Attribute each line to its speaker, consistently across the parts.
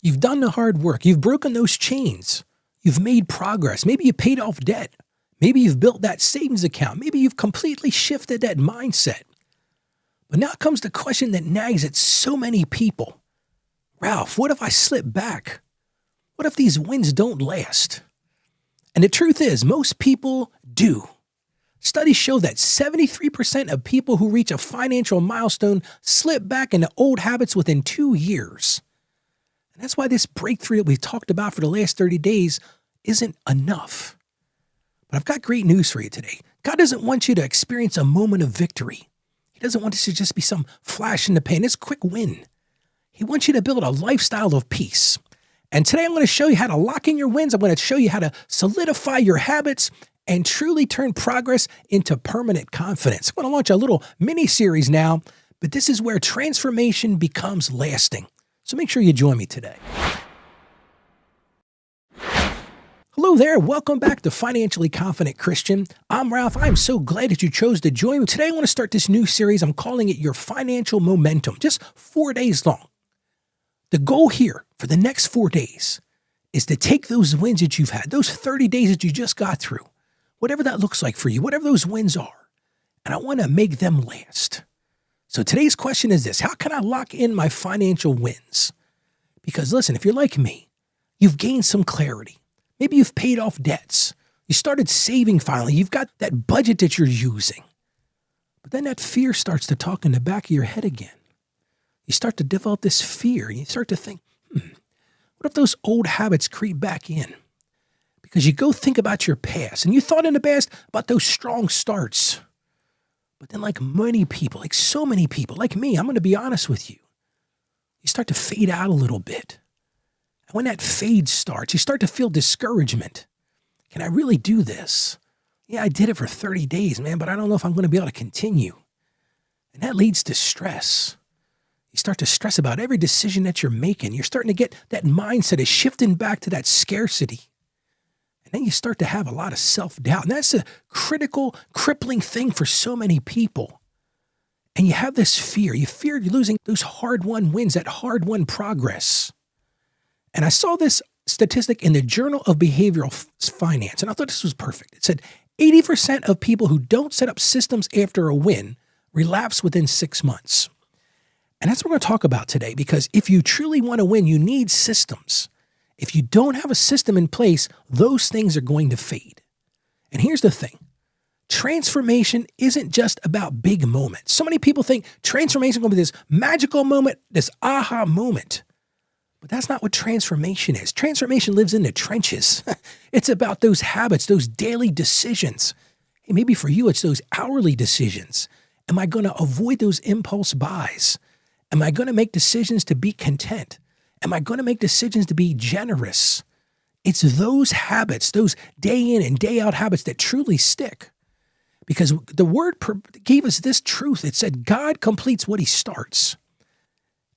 Speaker 1: You've done the hard work. You've broken those chains. You've made progress. Maybe you paid off debt. Maybe you've built that savings account. Maybe you've completely shifted that mindset. But now comes the question that nags at so many people. Ralph, what if I slip back? What if these wins don't last? And the truth is, most people do. Studies show that 73% of people who reach a financial milestone slip back into old habits within 2 years. And that's why this breakthrough that we've talked about for the last 30 days isn't enough. But I've got great news for you today. God doesn't want you to experience a moment of victory. He doesn't want this to just be some flash in the pan, this quick win. He wants you to build a lifestyle of peace. And today I'm going to show you how to lock in your wins. I'm going to show you how to solidify your habits and truly turn progress into permanent confidence. I'm going to launch a little mini-series now, but this is where transformation becomes lasting. So make sure you join me today. Hello there. Welcome back to Financially Confident Christian. I'm Ralph. I'm so glad that you chose to join me. Today I want to start this new series. I'm calling it Your Financial Momentum, just 4 days long. The goal here for the next 4 days is to take those wins that you've had, those 30 days that you just got through, whatever that looks like for you, whatever those wins are, and I want to make them last. So today's question is this: how can I lock in my financial wins? Because listen, if you're like me, you've gained some clarity. Maybe you've paid off debts. You started saving finally. You've got that budget that you're using. But then that fear starts to talk in the back of your head again. You start to develop this fear, and you start to think, what if those old habits creep back in? Because you go think about your past, and you thought in the past about those strong starts. But then like many people, like so many people, like me, I'm going to be honest with you, you start to fade out a little bit. And when that fade starts, you start to feel discouragement. Can I really do this? Yeah, I did it for 30 days, man, but I don't know if I'm going to be able to continue. And that leads to stress. You start to stress about every decision that you're making. You're starting to get that mindset of shifting back to that scarcity. And then you start to have a lot of self-doubt. And that's a critical, crippling thing for so many people. And you have this fear. You fear you're losing those hard-won wins, that hard-won progress. And I saw this statistic in the Journal of Behavioral Finance, and I thought this was perfect. It said 80% of people who don't set up systems after a win relapse within 6 months. And that's what we're going to talk about today, because if you truly want to win, you need systems. If you don't have a system in place, those things are going to fade. And here's the thing. Transformation isn't just about big moments. So many people think transformation is going to be this magical moment, this aha moment. But that's not what transformation is. Transformation lives in the trenches. It's about those habits, those daily decisions. Hey, maybe for you, it's those hourly decisions. Am I going to avoid those impulse buys? Am I going to make decisions to be content? Am I going to make decisions to be generous? It's those habits, those day in and day out habits that truly stick. Because the word gave us this truth. It said, God completes what he starts.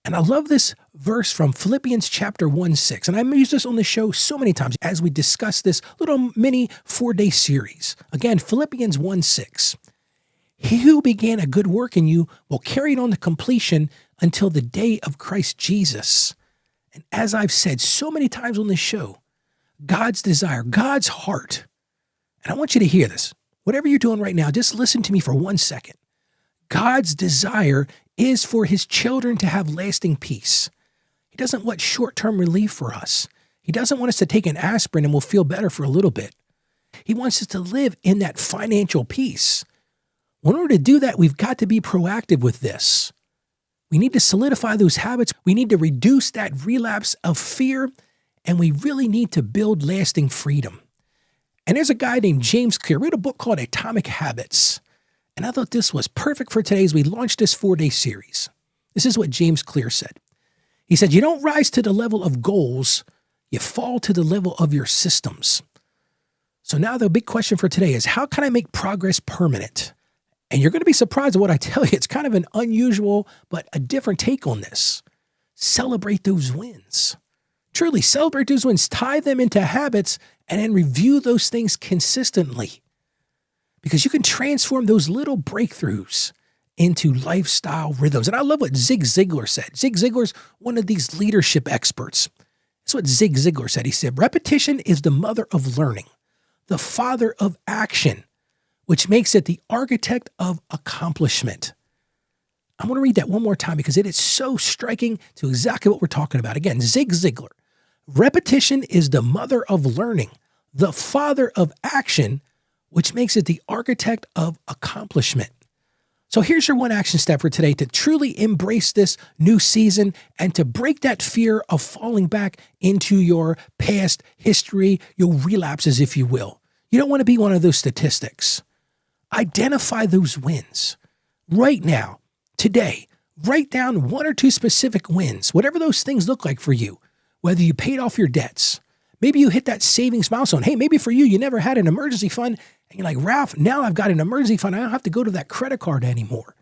Speaker 1: And I love this verse from Philippians chapter 1:6. And I've used this on the show so many times as we discuss this little mini 4-day series. Again, Philippians 1:6. He who began a good work in you will carry it on to completion until the day of Christ Jesus. And as I've said so many times on this show, God's desire, God's heart, and I want you to hear this. Whatever you're doing right now, just listen to me for 1 second. God's desire is for his children to have lasting peace. He doesn't want short-term relief for us. He doesn't want us to take an aspirin and we'll feel better for a little bit. He wants us to live in that financial peace. In order to do that, we've got to be proactive with this. We need to solidify those habits. We need to reduce that relapse of fear, and we really need to build lasting freedom. And there's a guy named James Clear, wrote a book called Atomic Habits. And I thought this was perfect for today as we launched this 4-day series. This is what James Clear said. He said, you don't rise to the level of goals, you fall to the level of your systems. So now the big question for today is, how can I make progress permanent? And you're going to be surprised at what I tell you. It's kind of an unusual, but a different take on this. Celebrate those wins. Truly celebrate those wins, tie them into habits, and then review those things consistently. Because you can transform those little breakthroughs into lifestyle rhythms. And I love what Zig Ziglar said. Zig Ziglar's one of these leadership experts. That's what Zig Ziglar said. He said, repetition is the mother of learning, the father of action, which makes it the architect of accomplishment. I want to read that one more time because it is so striking to exactly what we're talking about. Again, Zig Ziglar. Repetition is the mother of learning, the father of action, which makes it the architect of accomplishment. So here's your one action step for today to truly embrace this new season and to break that fear of falling back into your past history, your relapses, if you will. You don't want to be one of those statistics. Identify those wins right now. Today, write down one or two specific wins, whatever those things look like for you, whether you paid off your debts. Maybe you hit that savings milestone. Hey, maybe for you, you never had an emergency fund. And you're like, Ralph, now I've got an emergency fund. I don't have to go to that credit card anymore.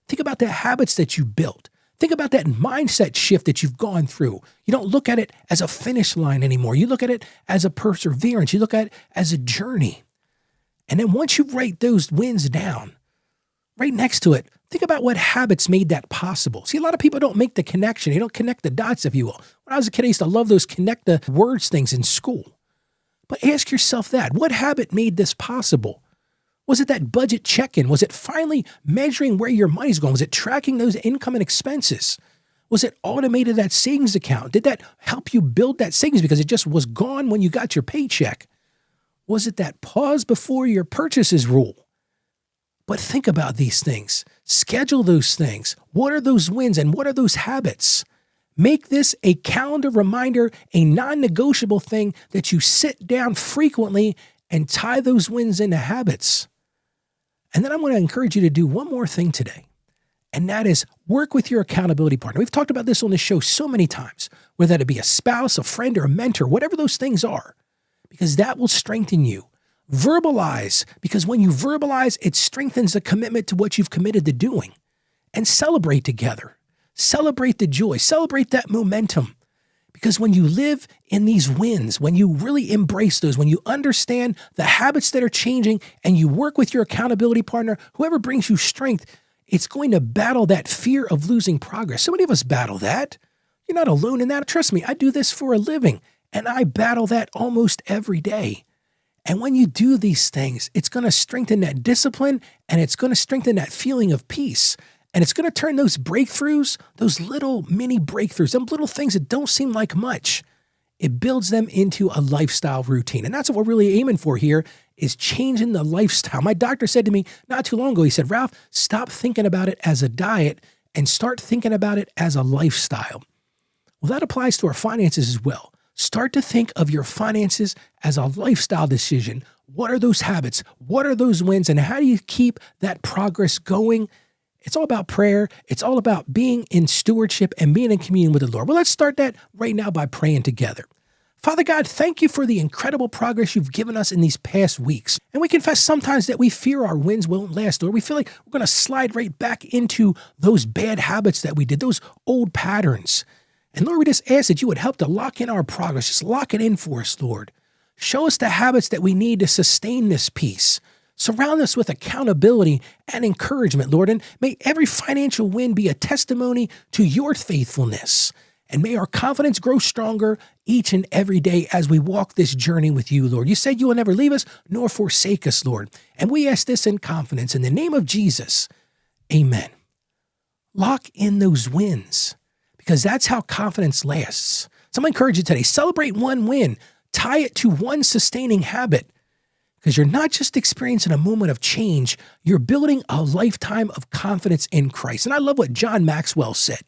Speaker 1: Think about the habits that you built. Think about that mindset shift that you've gone through. You don't look at it as a finish line anymore. You look at it as a perseverance. You look at it as a journey. And then once you write those wins down, right next to it, think about what habits made that possible. See, a lot of people don't make the connection. They don't connect the dots, if you will. When I was a kid, I used to love those connect the words things in school. But ask yourself that. What habit made this possible? Was it that budget check-in? Was it finally measuring where your money's going? Was it tracking those income and expenses? Was it automated that savings account? Did that help you build that savings because it just was gone when you got your paycheck? Was it that pause before your purchases rule? But think about these things. Schedule those things. What are those wins and what are those habits? Make this a calendar reminder, a non-negotiable thing that you sit down frequently and tie those wins into habits. And then I'm going to encourage you to do one more thing today, and that is work with your accountability partner. We've talked about this on this show so many times, whether it be a spouse, a friend, or a mentor, whatever those things are, because that will strengthen you. Verbalize, because when you verbalize, it strengthens the commitment to what you've committed to doing. And celebrate together. Celebrate the joy. Celebrate that momentum. Because when you live in these wins, when you really embrace those, when you understand the habits that are changing and you work with your accountability partner, whoever brings you strength, it's going to battle that fear of losing progress. So many of us battle that. You're not alone in that. Trust me, I do this for a living, and I battle that almost every day. And when you do these things, it's going to strengthen that discipline and it's going to strengthen that feeling of peace. And it's going to turn those breakthroughs, those little mini breakthroughs, them little things that don't seem like much, it builds them into a lifestyle routine. And that's what we're really aiming for here is changing the lifestyle. My doctor said to me not too long ago, he said, Ralph, stop thinking about it as a diet and start thinking about it as a lifestyle. Well, that applies to our finances as well. Start to think of your finances as a lifestyle decision. What are those habits? What are those wins? And how do you keep that progress going? It's all about prayer. It's all about being in stewardship and being in communion with the Lord. Well, let's start that right now by praying together. Father God, thank you for the incredible progress you've given us in these past weeks. And we confess sometimes that we fear our wins won't last, or we feel like we're going to slide right back into those bad habits that we did, those old patterns. And Lord, we just ask that you would help to lock in our progress. Just lock it in for us, Lord. Show us the habits that we need to sustain this peace. Surround us with accountability and encouragement, Lord. And may every financial win be a testimony to your faithfulness. And may our confidence grow stronger each and every day as we walk this journey with you, Lord. You said you will never leave us nor forsake us, Lord. And we ask this in confidence. In the name of Jesus, amen. Lock in those wins, because that's how confidence lasts. So I'm going to encourage you today, celebrate one win, tie it to one sustaining habit, because you're not just experiencing a moment of change, you're building a lifetime of confidence in Christ. And I love what John Maxwell said.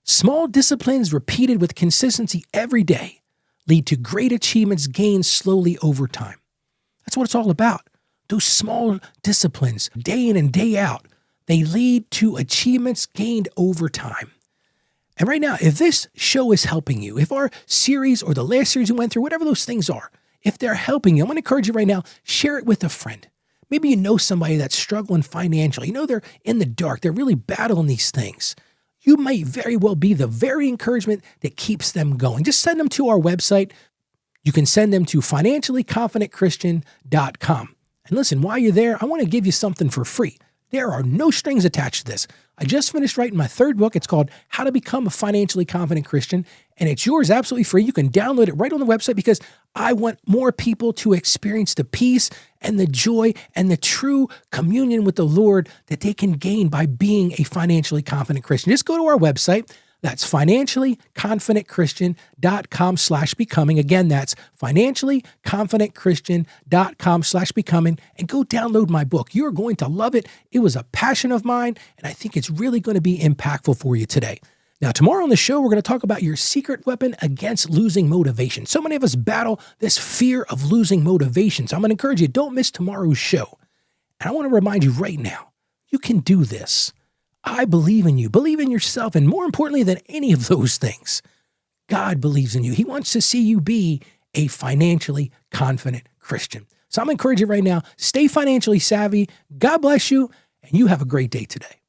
Speaker 1: Small disciplines repeated with consistency every day lead to great achievements gained slowly over time. That's what it's all about. Those small disciplines, day in and day out, they lead to achievements gained over time. And right now, if this show is helping you, if our series or the last series we went through, whatever those things are, if they're helping you, I'm going to encourage you right now, share it with a friend. Maybe you know somebody that's struggling financially. You know they're in the dark. They're really battling these things. You might very well be the very encouragement that keeps them going. Just send them to our website. You can send them to financiallyconfidentchristian.com. And listen, while you're there, I want to give you something for free. There are no strings attached to this. I just finished writing my third book. It's called How to Become a Financially Confident Christian, and it's yours absolutely free. You can download it right on the website because I want more people to experience the peace and the joy and the true communion with the Lord that they can gain by being a financially confident Christian. Just go to our website. That's financiallyconfidentchristian.com/becoming. Again, that's financiallyconfidentchristian.com/becoming, and go download my book. You're going to love it. It was a passion of mine, and I think it's really going to be impactful for you today. Now, tomorrow on the show, we're going to talk about your secret weapon against losing motivation. So many of us battle this fear of losing motivation. So I'm going to encourage you, don't miss tomorrow's show. And I want to remind you right now, you can do this. I believe in you. Believe in yourself. And more importantly than any of those things, God believes in you. He wants to see you be a financially confident Christian. So I'm encouraging you right now, stay financially savvy. God bless you, and you have a great day today.